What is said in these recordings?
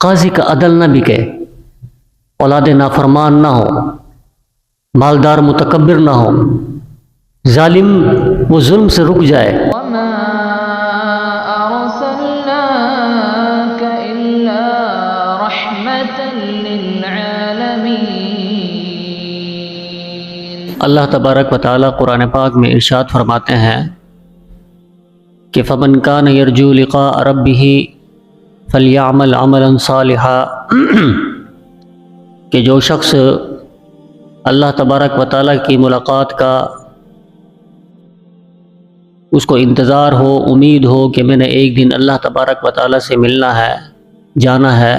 قاضی کا عدل نہ بکے، اولاد نافرمان نہ ہو، مالدار متکبر نہ ہو، ظالم وہ ظلم سے رک جائے۔ وما أرسلناك إلا رحمة للعالمين۔ اللہ تبارک و تعالیٰ قرآن پاک میں ارشاد فرماتے ہیں کہ فمن کان یرجو لقاء ربہ فلیعمل عملا صالحا، کہ جو شخص اللہ تبارک و تعالیٰ کی ملاقات کا اس کو انتظار ہو، امید ہو کہ میں نے ایک دن اللہ تبارک و تعالیٰ سے ملنا ہے، جانا ہے،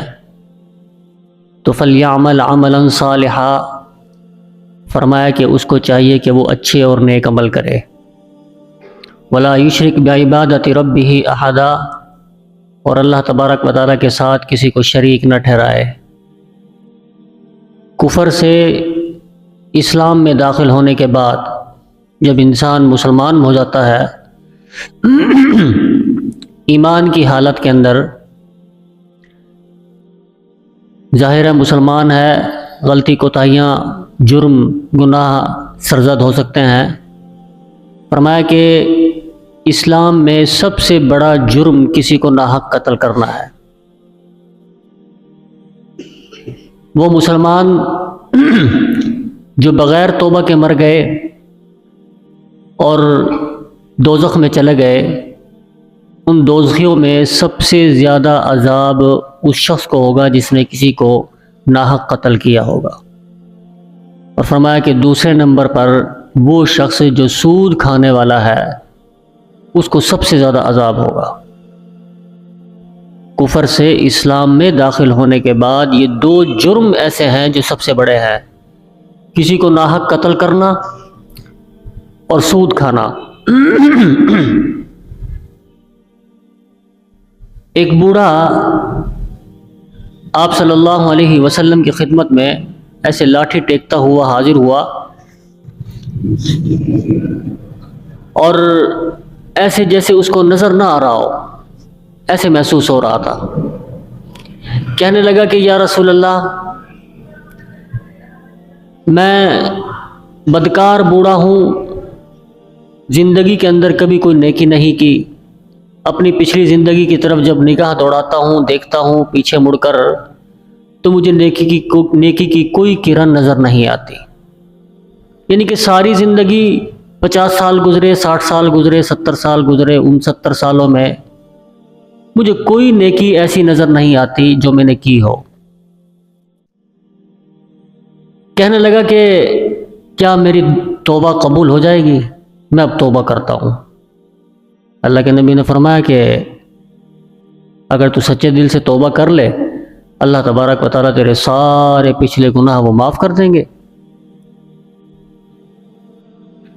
تو فلیعمل عملا صالحا، فرمایا کہ اس کو چاہیے کہ وہ اچھے اور نیک عمل کرے، ولا یشرک بعبادت ربہ احدا، اور اللہ تبارک و تعالیٰ کے ساتھ کسی کو شریک نہ ٹھہرائے۔ کفر سے اسلام میں داخل ہونے کے بعد جب انسان مسلمان ہو جاتا ہے، ایمان کی حالت کے اندر، ظاہر ہے مسلمان ہے، غلطی کوتاہیاں، جرم، گناہ سرزد ہو سکتے ہیں۔ فرمایا کہ اسلام میں سب سے بڑا جرم کسی کو ناحق قتل کرنا ہے۔ وہ مسلمان جو بغیر توبہ کے مر گئے اور دوزخ میں چلے گئے، ان دوزخیوں میں سب سے زیادہ عذاب اس شخص کو ہوگا جس نے کسی کو ناحق قتل کیا ہوگا۔ اور فرمایا کہ دوسرے نمبر پر وہ شخص جو سود کھانے والا ہے، اس کو سب سے زیادہ عذاب ہوگا۔ کفر سے اسلام میں داخل ہونے کے بعد یہ دو جرم ایسے ہیں جو سب سے بڑے ہیں، کسی کو ناحق قتل کرنا اور سود کھانا۔ ایک بوڑھا آپ صلی اللہ علیہ وسلم کی خدمت میں ایسے لاٹھی ٹیکتا ہوا حاضر ہوا، اور ایسے جیسے اس کو نظر نہ آ رہا ہو، ایسے محسوس ہو رہا تھا۔ کہنے لگا کہ یا رسول اللہ، میں بدکار بوڑھا ہوں، زندگی کے اندر کبھی کوئی نیکی نہیں کی، اپنی پچھلی زندگی کی طرف جب نگاہ دوڑاتا ہوں، دیکھتا ہوں پیچھے مڑ کر، تو مجھے نیکی کی کوئی کرن نظر نہیں آتی۔ یعنی کہ ساری زندگی 50 سال گزرے، 60 سال گزرے، 70 سال گزرے، ان 70 سالوں میں مجھے کوئی نیکی ایسی نظر نہیں آتی جو میں نے کی ہو۔ کہنے لگا کہ کیا میری توبہ قبول ہو جائے گی؟ میں اب توبہ کرتا ہوں۔ اللہ کے نبی نے فرمایا کہ اگر تو سچے دل سے توبہ کر لے، اللہ تبارک و تعالیٰ تیرے سارے پچھلے گناہ وہ معاف کر دیں گے۔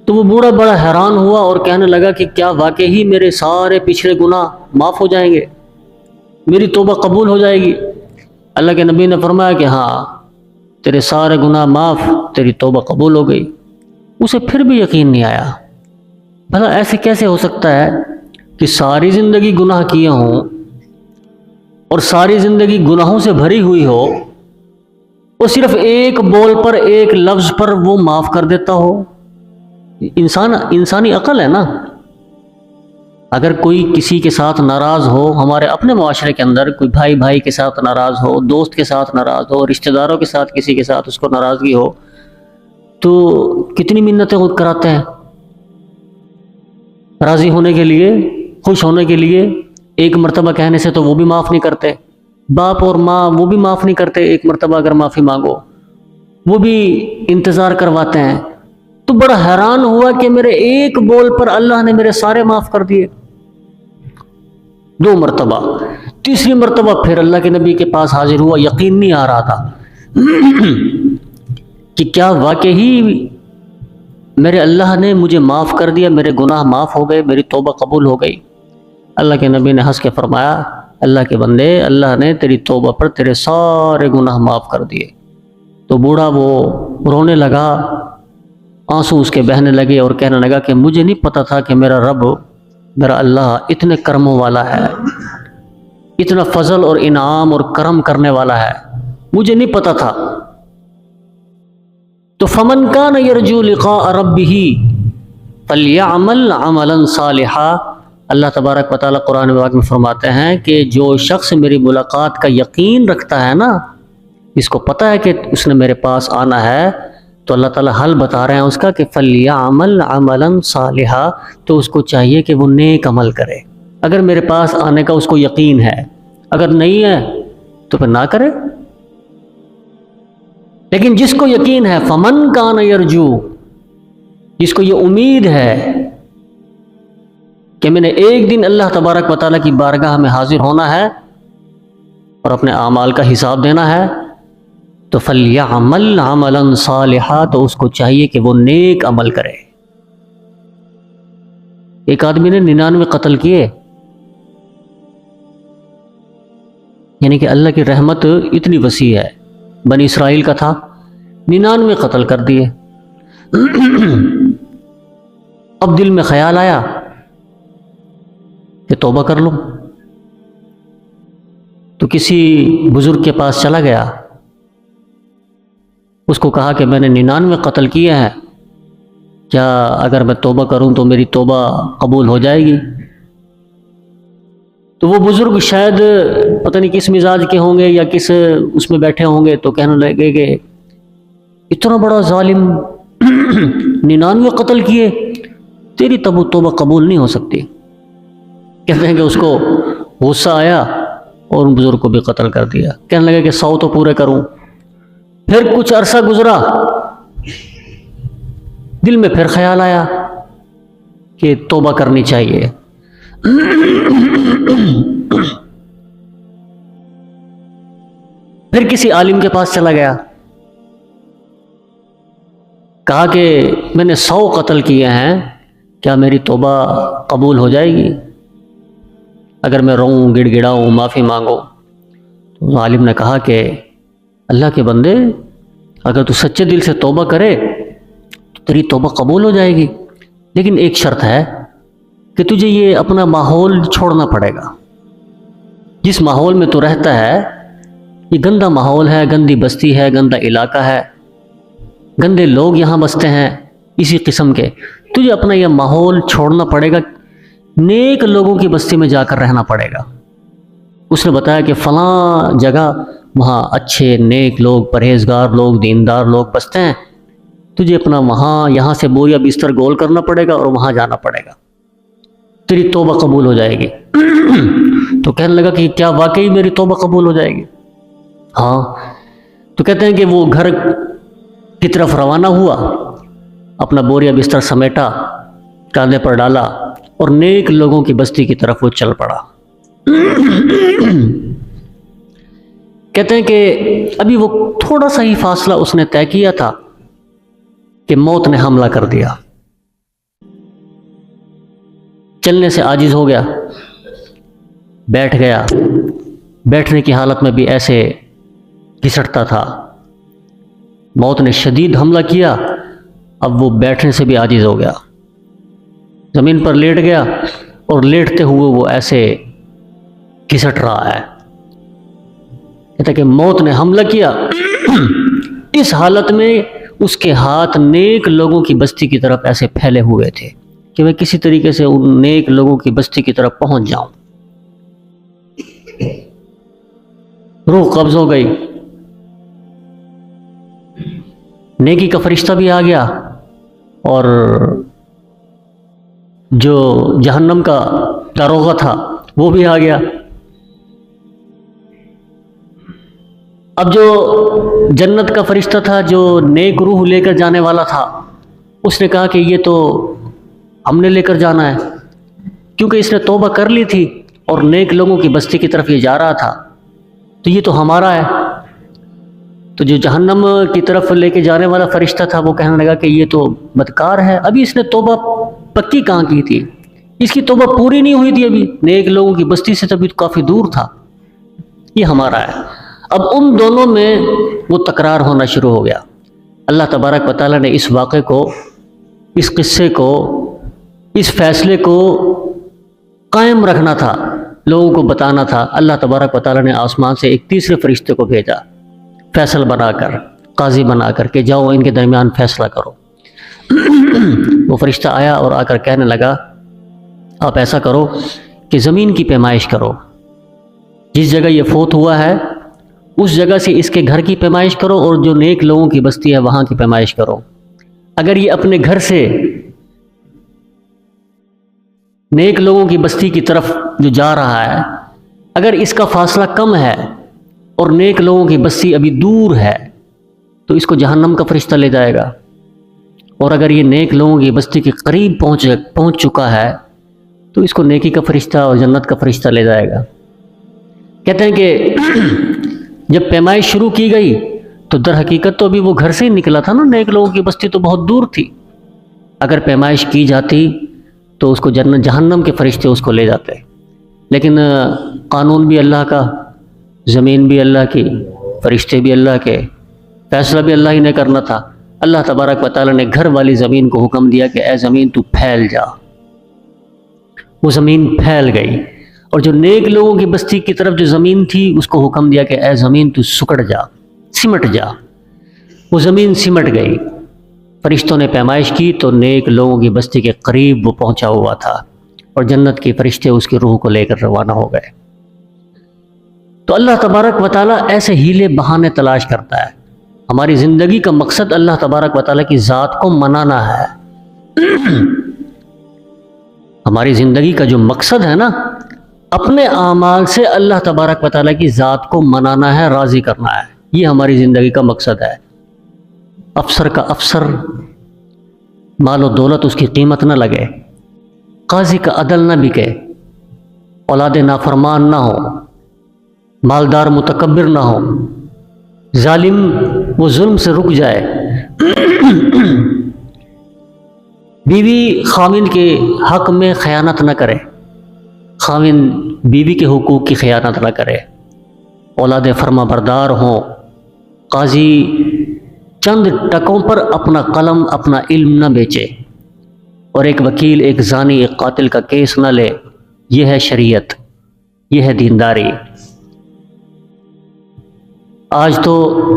تو وہ بوڑھا بڑا حیران ہوا اور کہنے لگا کہ کیا واقعی میرے سارے پچھلے گناہ معاف ہو جائیں گے، میری توبہ قبول ہو جائے گی؟ اللہ کے نبی نے فرمایا کہ ہاں، تیرے سارے گناہ معاف، تیری توبہ قبول ہو گئی۔ اسے پھر بھی یقین نہیں آیا، بھلا ایسے کیسے ہو سکتا ہے کہ ساری زندگی گناہ کیے ہوں اور ساری زندگی گناہوں سے بھری ہوئی ہو، اور صرف ایک بول پر، ایک لفظ پر وہ معاف کر دیتا ہو؟ انسانی عقل ہے نا۔ اگر کوئی کسی کے ساتھ ناراض ہو، ہمارے اپنے معاشرے کے اندر کوئی بھائی بھائی کے ساتھ ناراض ہو، دوست کے ساتھ ناراض ہو، رشتہ داروں کے ساتھ کسی کے ساتھ اس کو ناراضگی ہو، تو کتنی منتیں کراتے ہیں راضی ہونے کے لیے، خوش ہونے کے لیے۔ ایک مرتبہ کہنے سے تو وہ بھی معاف نہیں کرتے، باپ اور ماں وہ بھی معاف نہیں کرتے، ایک مرتبہ اگر معافی مانگو وہ بھی انتظار کرواتے ہیں۔ تو بڑا حیران ہوا کہ میرے ایک بول پر اللہ نے میرے سارے معاف کر دیے۔ 2 مرتبہ، تیسری مرتبہ پھر اللہ کے نبی کے پاس حاضر ہوا، یقین نہیں آ رہا تھا کہ کیا واقعی میرے اللہ نے مجھے معاف کر دیا، میرے گناہ معاف ہو گئے، میری توبہ قبول ہو گئی۔ اللہ کے نبی نے ہنس کے فرمایا، اللہ کے بندے، اللہ نے تیری توبہ پر تیرے سارے گناہ معاف کر دیے۔ تو بوڑھا وہ رونے لگا، آنسو اس کے بہنے لگے اور کہنے لگا کہ مجھے نہیں پتا تھا کہ میرا رب، میرا اللہ اتنے کرموں والا ہے، اتنا فضل اور انعام اور کرم کرنے والا ہے، مجھے نہیں پتہ تھا۔ تو فمن کان یرجو لقاء ربہ فلیعمل عملا صالحا، اللہ تبارک و تعالیٰ قرآن پاک میں فرماتے ہیں کہ جو شخص میری ملاقات کا یقین رکھتا ہے نا، جس کو پتہ ہے کہ اس نے میرے پاس آنا ہے، تو اللہ تعالیٰ حل بتا رہے ہیں اس کا کہ فلیعمل عملا صالحا، تو اس کو چاہیے کہ وہ نیک عمل کرے۔ اگر میرے پاس آنے کا اس کو یقین ہے، اگر نہیں ہے تو پھر نہ کرے۔ لیکن جس کو یقین ہے، فمن کان یرجو، جس کو یہ امید ہے کہ میں نے ایک دن اللہ تبارک و تعالیٰ کی بارگاہ میں حاضر ہونا ہے اور اپنے اعمال کا حساب دینا ہے، تو فلیعمل عملا صالحا، تو اس کو چاہیے کہ وہ نیک عمل کرے۔ ایک آدمی نے 99 قتل کیے، یعنی کہ اللہ کی رحمت اتنی وسیع ہے، بنی اسرائیل کا تھا، 99 قتل کر دیے۔ اب دل میں خیال آیا کہ توبہ کر لوں، تو کسی بزرگ کے پاس چلا گیا، اس کو کہا کہ میں نے 99 قتل کیے ہیں، کیا اگر میں توبہ کروں تو میری توبہ قبول ہو جائے گی؟ تو وہ بزرگ شاید پتہ نہیں کس مزاج کے ہوں گے یا کس اس میں بیٹھے ہوں گے، تو کہنے لگے کہ اتنا بڑا ظالم، 99 قتل کیے، تیری توبہ قبول نہیں ہو سکتی۔ کہتے ہیں کہ اس کو غصہ آیا اور ان بزرگ کو بھی قتل کر دیا۔ کہنے لگے کہ 100 تو پورے کروں۔ پھر کچھ عرصہ گزرا، دل میں پھر خیال آیا کہ توبہ کرنی چاہیے۔ پھر کسی عالم کے پاس چلا گیا، کہا کہ میں نے 100 قتل کیے ہیں، کیا میری توبہ قبول ہو جائے گی اگر میں روؤں، گڑ گڑاؤں، معافی مانگوں؟ تو عالم نے کہا کہ اللہ کے بندے، اگر تو سچے دل سے توبہ کرے تو تیری توبہ قبول ہو جائے گی، لیکن ایک شرط ہے کہ تجھے یہ اپنا ماحول چھوڑنا پڑے گا۔ جس ماحول میں تو رہتا ہے یہ گندا ماحول ہے، گندی بستی ہے، گندا علاقہ ہے، گندے لوگ یہاں بستے ہیں اسی قسم کے، تجھے اپنا یہ ماحول چھوڑنا پڑے گا، نیک لوگوں کی بستی میں جا کر رہنا پڑے گا۔ اس نے بتایا کہ فلاں جگہ وہاں اچھے نیک لوگ، پرہیزگار لوگ، دیندار لوگ بستے ہیں، تجھے اپنا یہاں سے بوریا بستر گول کرنا پڑے گا اور وہاں جانا پڑے گا، تیری توبہ قبول ہو جائے گی۔ تو کہنے لگا کہ کیا واقعی میری توبہ قبول ہو جائے گی؟ ہاں۔ تو کہتے ہیں کہ وہ گھر کی طرف روانہ ہوا، اپنا بوریا بستر سمیٹا، کاندھے پر ڈالا اور نیک لوگوں کی بستی کی طرف وہ چل پڑا۔ کہتے ہیں کہ ابھی وہ تھوڑا سا ہی فاصلہ اس نے طے کیا تھا کہ موت نے حملہ کر دیا، چلنے سے عاجز ہو گیا، بیٹھ گیا، بیٹھنے کی حالت میں بھی ایسے گھسٹتا تھا۔ موت نے شدید حملہ کیا، اب وہ بیٹھنے سے بھی عاجز ہو گیا، زمین پر لیٹ گیا اور لیٹتے ہوئے وہ ایسے گھسٹ رہا ہے۔ کہتا کہ موت نے حملہ کیا، اس حالت میں اس کے ہاتھ نیک لوگوں کی بستی کی طرف ایسے پھیلے ہوئے تھے کہ میں کسی طریقے سے ان نیک لوگوں کی بستی کی طرف پہنچ جاؤں۔ روح قبض ہو گئی، نیکی کا فرشتہ بھی آ گیا اور جو جہنم کا داروغہ تھا وہ بھی آ گیا۔ اب جو جنت کا فرشتہ تھا جو نیک روح لے کر جانے والا تھا، اس نے کہا کہ یہ تو ہم نے لے کر جانا ہے، کیونکہ اس نے توبہ کر لی تھی اور نیک لوگوں کی بستی کی طرف یہ جا رہا تھا، تو یہ تو ہمارا ہے۔ تو جو جہنم کی طرف لے کے جانے والا فرشتہ تھا وہ کہنے لگا کہ یہ تو بدکار ہے، ابھی اس نے توبہ پکی کہاں کی تھی، اس کی توبہ پوری نہیں ہوئی تھی، ابھی نیک لوگوں کی بستی سے تبھی کافی دور تھا، یہ ہمارا ہے۔ اب ان دونوں میں وہ تکرار ہونا شروع ہو گیا۔ اللہ تبارک و تعالیٰ نے اس واقعے کو، اس قصے کو، اس فیصلے کو قائم رکھنا تھا لوگوں کو بتانا تھا، اللہ تبارک و تعالیٰ نے آسمان سے ایک تیسرے فرشتے کو بھیجا، فیصل بنا کر، قاضی بنا کر کہ جاؤ ان کے درمیان فیصلہ کرو۔ وہ فرشتہ آیا اور آ کر کہنے لگا آپ ایسا کرو کہ زمین کی پیمائش کرو، جس جگہ یہ فوت ہوا ہے اس جگہ سے اس کے گھر کی پیمائش کرو، اور جو نیک لوگوں کی بستی ہے وہاں کی پیمائش کرو۔ اگر یہ اپنے گھر سے نیک لوگوں کی بستی کی طرف جو جا رہا ہے، اگر اس کا فاصلہ کم ہے اور نیک لوگوں کی بستی ابھی دور ہے تو اس کو جہنم کا فرشتہ لے جائے گا، اور اگر یہ نیک لوگوں کی بستی کے قریب پہنچ چکا ہے تو اس کو نیکی کا فرشتہ اور جنت کا فرشتہ لے جائے گا۔ کہتے ہیں کہ جب پیمائش شروع کی گئی تو در حقیقت تو ابھی وہ گھر سے ہی نکلا تھا نا، نیک لوگوں کی بستی تو بہت دور تھی۔ اگر پیمائش کی جاتی تو اس کو جہنم کے فرشتے اس کو لے جاتے، لیکن قانون بھی اللہ کا، زمین بھی اللہ کی، فرشتے بھی اللہ کے، فیصلہ بھی اللہ ہی نے کرنا تھا۔ اللہ تبارک و تعالیٰ نے گھر والی زمین کو حکم دیا کہ اے زمین تو پھیل جا۔ وہ زمین پھیل گئی، اور جو نیک لوگوں کی بستی کی طرف جو زمین تھی اس کو حکم دیا کہ اے زمین تو سکڑ جا، سمٹ جا۔ وہ زمین سمٹ گئی، فرشتوں نے پیمائش کی تو نیک لوگوں کی بستی کے قریب وہ پہنچا ہوا تھا، اور جنت کے فرشتے اس کی روح کو لے کر روانہ ہو گئے۔ تو اللہ تبارک و تعالیٰ ایسے ہیلے بہانے تلاش کرتا ہے۔ ہماری زندگی کا مقصد اللہ تبارک و تعالیٰ کی ذات کو منانا ہے۔ ہماری زندگی کا جو مقصد ہے نا، اپنے اعمال سے اللہ تبارک و تعالیٰ کی ذات کو منانا ہے، راضی کرنا ہے، یہ ہماری زندگی کا مقصد ہے۔ افسر کا افسر، مال و دولت اس کی قیمت نہ لگے، قاضی کا عدل نہ بکے، اولاد نافرمان نہ ہو، مالدار متکبر نہ ہو، ظالم وہ ظلم سے رک جائے، بیوی خاوند کے حق میں خیانت نہ کرے، خاوند بیوی کے حقوق کی خیانت نہ کرے، اولاد فرما بردار ہوں، قاضی چند ٹکوں پر اپنا قلم اپنا علم نہ بیچے، اور ایک وکیل ایک زانی ایک قاتل کا کیس نہ لے۔ یہ ہے شریعت، یہ ہے دینداری۔ آج تو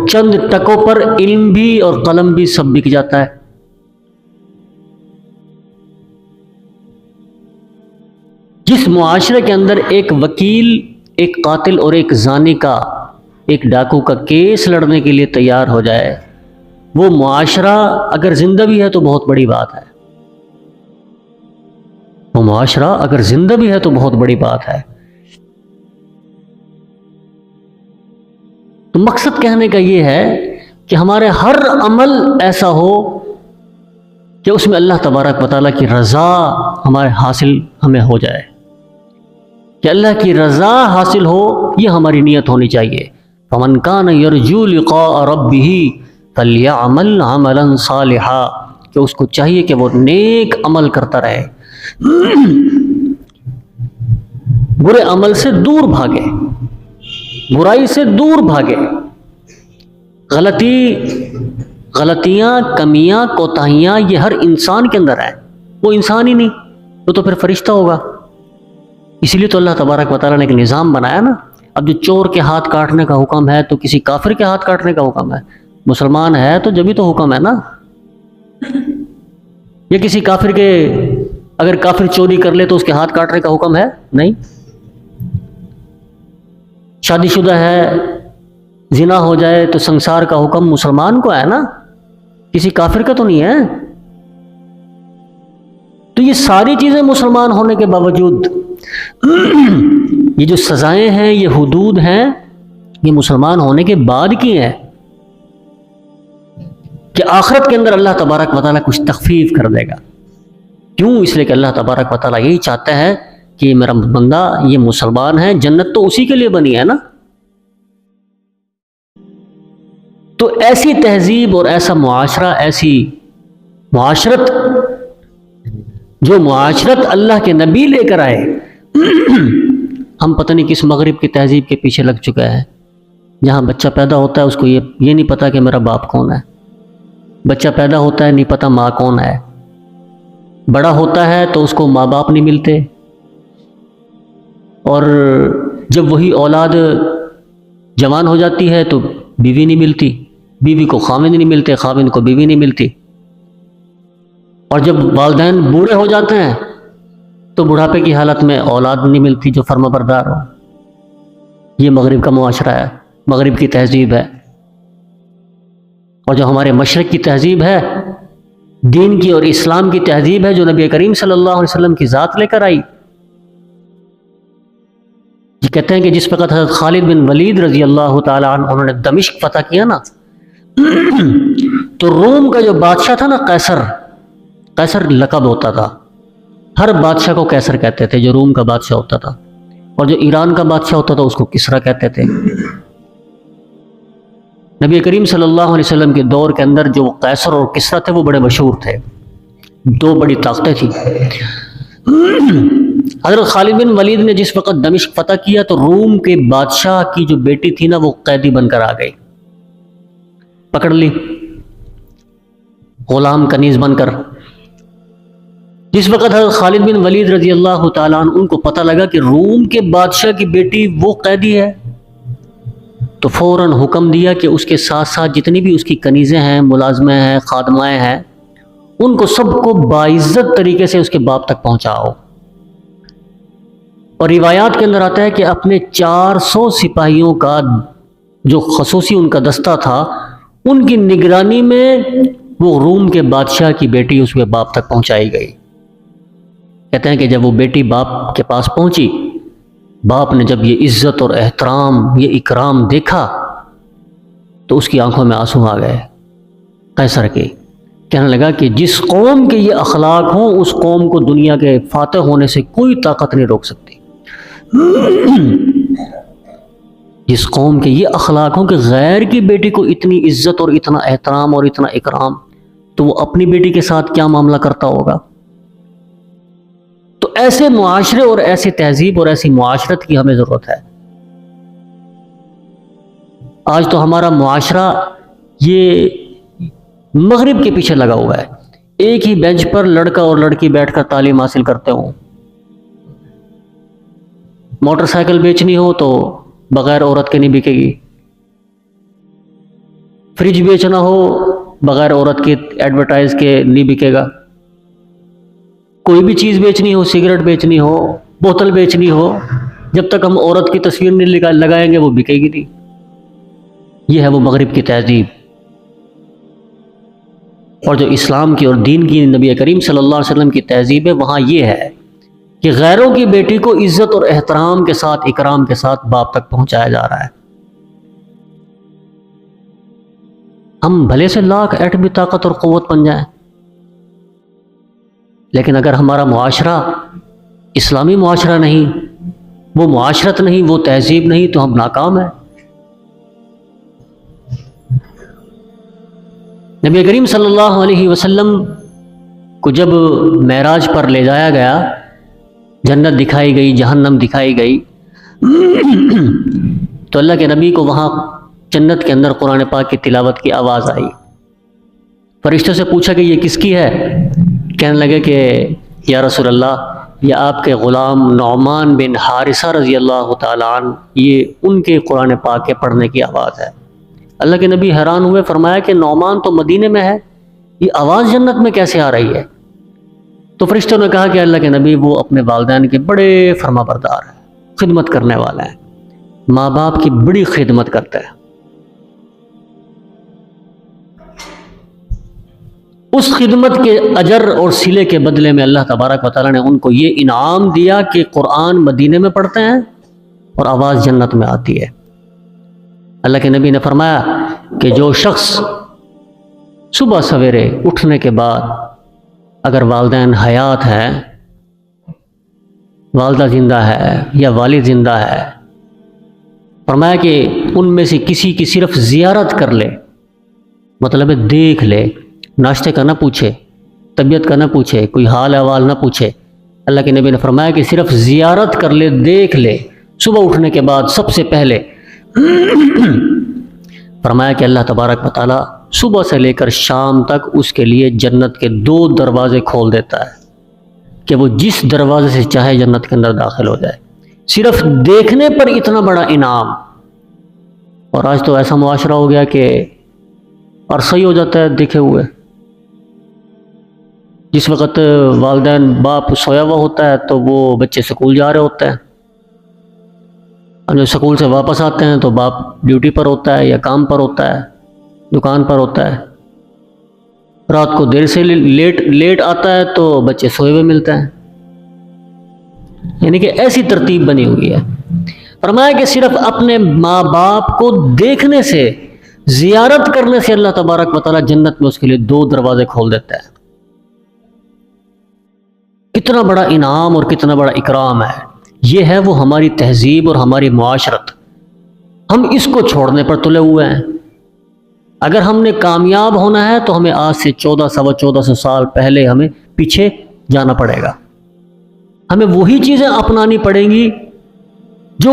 چند ٹکوں پر علم بھی اور قلم بھی سب بک جاتا ہے۔ جس معاشرے کے اندر ایک وکیل ایک قاتل اور ایک زانی کا، ایک ڈاکو کا کیس لڑنے کے لیے تیار ہو جائے، وہ معاشرہ اگر زندہ بھی ہے تو بہت بڑی بات ہے۔ وہ معاشرہ اگر زندہ بھی ہے تو بہت بڑی بات ہے۔ تو مقصد کہنے کا یہ ہے کہ ہمارے ہر عمل ایسا ہو کہ اس میں اللہ تبارک و تعالیٰ کی رضا ہمارے حاصل ہمیں ہو جائے، کہ اللہ کی رضا حاصل ہو، یہ ہماری نیت ہونی چاہیے۔ فَمَنْ كَانَ يَرْجُو لِقَاءَ رَبِّهِ فَلْيَعْمَلْ عَمَلًا صَالِحًا، کہ اس کو چاہیے کہ وہ نیک عمل کرتا رہے، برے عمل سے دور بھاگے، برائی سے دور بھاگے، غلطیاں کمیاں کوتاہیاں یہ ہر انسان کے اندر ہے۔ وہ انسان ہی نہیں تو پھر فرشتہ ہوگا۔ اسی لیے تو اللہ تبارک و تعالیٰ نے ایک نظام بنایا نا۔ اب جو چور کے ہاتھ کاٹنے کا حکم ہے تو کسی کافر کے ہاتھ کاٹنے کا حکم ہے؟ مسلمان ہے تو جبھی تو حکم ہے نا۔ یا کسی کافر کے، اگر کافر چوری کر لے تو اس کے ہاتھ کاٹنے کا حکم ہے؟ نہیں۔ شادی شدہ ہے، زنا ہو جائے تو سنسار کا حکم مسلمان کو ہے نا، کسی کافر کا تو نہیں ہے۔ تو یہ ساری چیزیں مسلمان ہونے کے باوجود، یہ جو سزائیں ہیں، یہ حدود ہیں، یہ مسلمان ہونے کے بعد کی ہیں، کہ آخرت کے اندر اللہ تبارک و تعالیٰ کچھ تخفیف کر دے گا۔ کیوں؟ اس لیے کہ اللہ تبارک و تعالیٰ یہی چاہتا ہے کہ یہ میرا بندہ، یہ مسلمان ہے، جنت تو اسی کے لیے بنی ہے نا۔ تو ایسی تہذیب اور ایسا معاشرہ، ایسی معاشرت، جو معاشرت اللہ کے نبی لے کر آئے، ہم پتہ نہیں کس مغرب کی تہذیب کے پیچھے لگ چکا ہے، جہاں بچہ پیدا ہوتا ہے اس کو یہ نہیں پتا کہ میرا باپ کون ہے، بچہ پیدا ہوتا ہے نہیں پتا ماں کون ہے، بڑا ہوتا ہے تو اس کو ماں باپ نہیں ملتے، اور جب وہی اولاد جوان ہو جاتی ہے تو بیوی نہیں ملتی، بیوی کو خاوند نہیں ملتے، خاوند کو بیوی نہیں ملتی، اور جب والدین بوڑھے ہو جاتے ہیں تو بڑھاپے کی حالت میں اولاد نہیں ملتی جو فرما بردار ہو۔ یہ مغرب کا معاشرہ ہے، مغرب کی تہذیب ہے۔ اور جو ہمارے مشرق کی تہذیب ہے، دین کی اور اسلام کی تہذیب ہے، جو نبی کریم صلی اللہ علیہ وسلم کی ذات لے کر آئی۔ یہ کہتے ہیں کہ جس وقت حضرت خالد بن ولید رضی اللہ تعالی عنہ انہوں نے دمشق فتح کیا نا، تو روم کا جو بادشاہ تھا نا، قیصر لقب ہوتا تھا، ہر بادشاہ کو قیصر کہتے تھے جو روم کا بادشاہ ہوتا تھا، اور جو ایران کا بادشاہ ہوتا تھا اس کو کسریٰ کہتے تھے۔ نبی کریم صلی اللہ علیہ وسلم کے دور کے اندر جو قیصر اور کسریٰ تھے وہ بڑے مشہور تھے، دو بڑی طاقتیں تھیں۔ حضرت خالد بن ولید نے جس وقت دمشق فتح کیا تو روم کے بادشاہ کی جو بیٹی تھی نا وہ قیدی بن کر آ گئی، پکڑ لی غلام کنیز بن کر۔ جس وقت حضرت خالد بن ولید رضی اللہ تعالیٰ عنہ ان کو پتہ لگا کہ روم کے بادشاہ کی بیٹی وہ قیدی ہے، تو فوراً حکم دیا کہ اس کے ساتھ ساتھ جتنی بھی اس کی کنیزیں ہیں، ملازمیں ہیں، خادمائیں ہیں، ان کو سب کو باعزت طریقے سے اس کے باپ تک پہنچاؤ۔ اور روایات کے اندر آتا ہے کہ اپنے 400 سپاہیوں کا جو خصوصی ان کا دستہ تھا، ان کی نگرانی میں وہ روم کے بادشاہ کی بیٹی اس کے باپ تک پہنچائی گئی۔ کہتے ہیں کہ جب وہ بیٹی باپ کے پاس پہنچی، باپ نے جب یہ عزت اور احترام، یہ اکرام دیکھا تو اس کی آنکھوں میں آنسو آ گئے قیصر کے۔ کہنے لگا کہ جس قوم کے یہ اخلاق ہوں اس قوم کو دنیا کے فاتح ہونے سے کوئی طاقت نہیں روک سکتی۔ جس قوم کے یہ اخلاق ہوں کہ غیر کی بیٹی کو اتنی عزت اور اتنا احترام اور اتنا اکرام، تو وہ اپنی بیٹی کے ساتھ کیا معاملہ کرتا ہوگا۔ تو ایسے معاشرے اور ایسی تہذیب اور ایسی معاشرت کی ہمیں ضرورت ہے۔ آج تو ہمارا معاشرہ یہ مغرب کے پیچھے لگا ہوا ہے، ایک ہی بینچ پر لڑکا اور لڑکی بیٹھ کر تعلیم حاصل کرتے ہوں، موٹر سائیکل بیچنی ہو تو بغیر عورت کے نہیں بکے گی، فریج بیچنا ہو بغیر عورت کے ایڈورٹائز کے نہیں بکے گا، کوئی بھی چیز بیچنی ہو، سگریٹ بیچنی ہو، بوتل بیچنی ہو، جب تک ہم عورت کی تصویر نہیں لگائیں گے وہ بکے گی نہیں۔ یہ ہے وہ مغرب کی تہذیب۔ اور جو اسلام کی اور دین کی نبی کریم صلی اللہ علیہ وسلم کی تہذیب ہے، وہاں یہ ہے کہ غیروں کی بیٹی کو عزت اور احترام کے ساتھ، اکرام کے ساتھ باپ تک پہنچایا جا رہا ہے۔ ہم بھلے سے لاکھ ایٹمی طاقت اور قوت بن جائیں، لیکن اگر ہمارا معاشرہ اسلامی معاشرہ نہیں، وہ معاشرت نہیں، وہ تہذیب نہیں، تو ہم ناکام ہیں۔ نبی کریم صلی اللہ علیہ وسلم کو جب معراج پر لے جایا گیا، جنت دکھائی گئی، جہنم دکھائی گئی، تو اللہ کے نبی کو وہاں جنت کے اندر قرآن پاک کی تلاوت کی آواز آئی۔ فرشتوں سے پوچھا کہ یہ کس کی ہے؟ کہنے لگے کہ یا رسول اللہ، یہ آپ کے غلام نعمان بن حارثہ رضی اللہ تعالیٰ عنہ، یہ ان کے قرآن پاک کے پڑھنے کی آواز ہے۔ اللہ کے نبی حیران ہوئے، فرمایا کہ نعمان تو مدینے میں ہے، یہ آواز جنت میں کیسے آ رہی ہے؟ تو فرشتوں نے کہا کہ اللہ کے نبی وہ اپنے والدین کے بڑے فرما بردار ہیں، خدمت کرنے والا ہے، ماں باپ کی بڑی خدمت کرتا ہے۔ اس خدمت کے اجر اور صلے کے بدلے میں اللہ تبارک و تعالیٰ نے ان کو یہ انعام دیا کہ قرآن مدینے میں پڑھتے ہیں اور آواز جنت میں آتی ہے۔ اللہ کے نبی نے فرمایا کہ جو شخص صبح سویرے اٹھنے کے بعد اگر والدین حیات ہیں، والدہ زندہ ہے یا والد زندہ ہے، فرمایا کہ ان میں سے کسی کی صرف زیارت کر لے، مطلب دیکھ لے، ناشتے کا نہ پوچھے، طبیعت کا نہ پوچھے، کوئی حال احوال نہ پوچھے، اللہ کے نبی نے فرمایا کہ صرف زیارت کر لے، دیکھ لے صبح اٹھنے کے بعد سب سے پہلے، فرمایا کہ اللہ تبارک و تعالیٰ صبح سے لے کر شام تک اس کے لیے جنت کے 2 دروازے کھول دیتا ہے کہ وہ جس دروازے سے چاہے جنت کے اندر داخل ہو جائے۔ صرف دیکھنے پر اتنا بڑا انعام. اور آج تو ایسا معاشرہ ہو گیا کہ عرصہ ہی ہو جاتا ہے دیکھے ہوئے. جس وقت والدین باپ سویا ہوا ہوتا ہے تو وہ بچے سکول جا رہے ہوتے ہیں، اور جب سکول سے واپس آتے ہیں تو باپ ڈیوٹی پر ہوتا ہے یا کام پر ہوتا ہے، دکان پر ہوتا ہے. رات کو دیر سے لیٹ آتا ہے تو بچے سوئے ہوئے ملتے ہیں. یعنی کہ ایسی ترتیب بنی ہوئی ہے. فرمایا کہ صرف اپنے ماں باپ کو دیکھنے سے، زیارت کرنے سے اللہ تبارک و تعالیٰ جنت میں اس کے لیے 2 دروازے کھول دیتا ہے. کتنا بڑا انعام اور کتنا بڑا اکرام ہے. یہ ہے وہ ہماری تہذیب اور ہماری معاشرت. ہم اس کو چھوڑنے پر تلے ہوئے ہیں. اگر ہم نے کامیاب ہونا ہے تو ہمیں آج سے 1400 سال پہلے ہمیں پیچھے جانا پڑے گا. ہمیں وہی چیزیں اپنانی پڑیں گی جو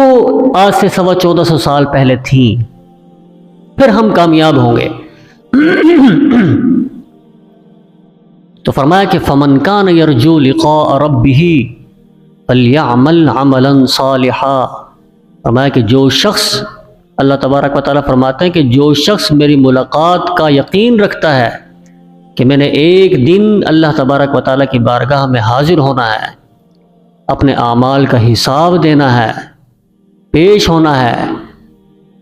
آج سے 1450 سال پہلے تھیں، پھر ہم کامیاب ہوں گے. تو فرمایا کہ فمن کان یرجو لقاء ربہ فلیعمل عملا صالحا. فرمایا کہ جو شخص، اللہ تبارک و تعالیٰ فرماتے ہیں کہ جو شخص میری ملاقات کا یقین رکھتا ہے کہ میں نے ایک دن اللہ تبارک و تعالیٰ کی بارگاہ میں حاضر ہونا ہے، اپنے اعمال کا حساب دینا ہے، پیش ہونا ہے،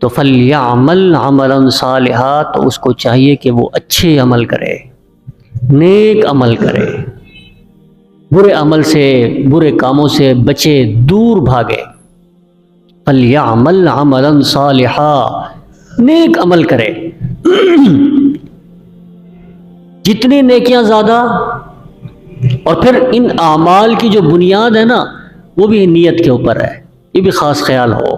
تو فلیعمل عملا صالحا. تو اس کو چاہیے کہ وہ اچھے عمل کرے، نیک عمل کرے، برے عمل سے، برے کاموں سے بچے، دور بھاگے. فلیعمل عملا صالحا، نیک عمل کرے. جتنی نیکیاں زیادہ، اور پھر ان اعمال کی جو بنیاد ہے نا وہ بھی نیت کے اوپر ہے. یہ بھی خاص خیال ہو.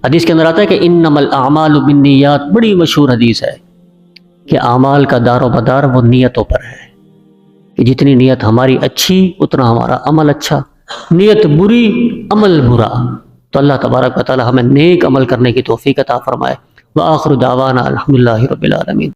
حدیث کے اندر آتا ہے کہ انما الاعمال بالنیات، بڑی مشہور حدیث ہے کہ اعمال کا دار و مدار وہ نیتوں پر ہے. کہ جتنی نیت ہماری اچھی اتنا ہمارا عمل اچھا، نیت بری عمل برا. تو اللہ تبارک و تعالی ہمیں نیک عمل کرنے کی توفیق عطا فرمائے. وآخر دعوانا الحمدللہ رب العالمین.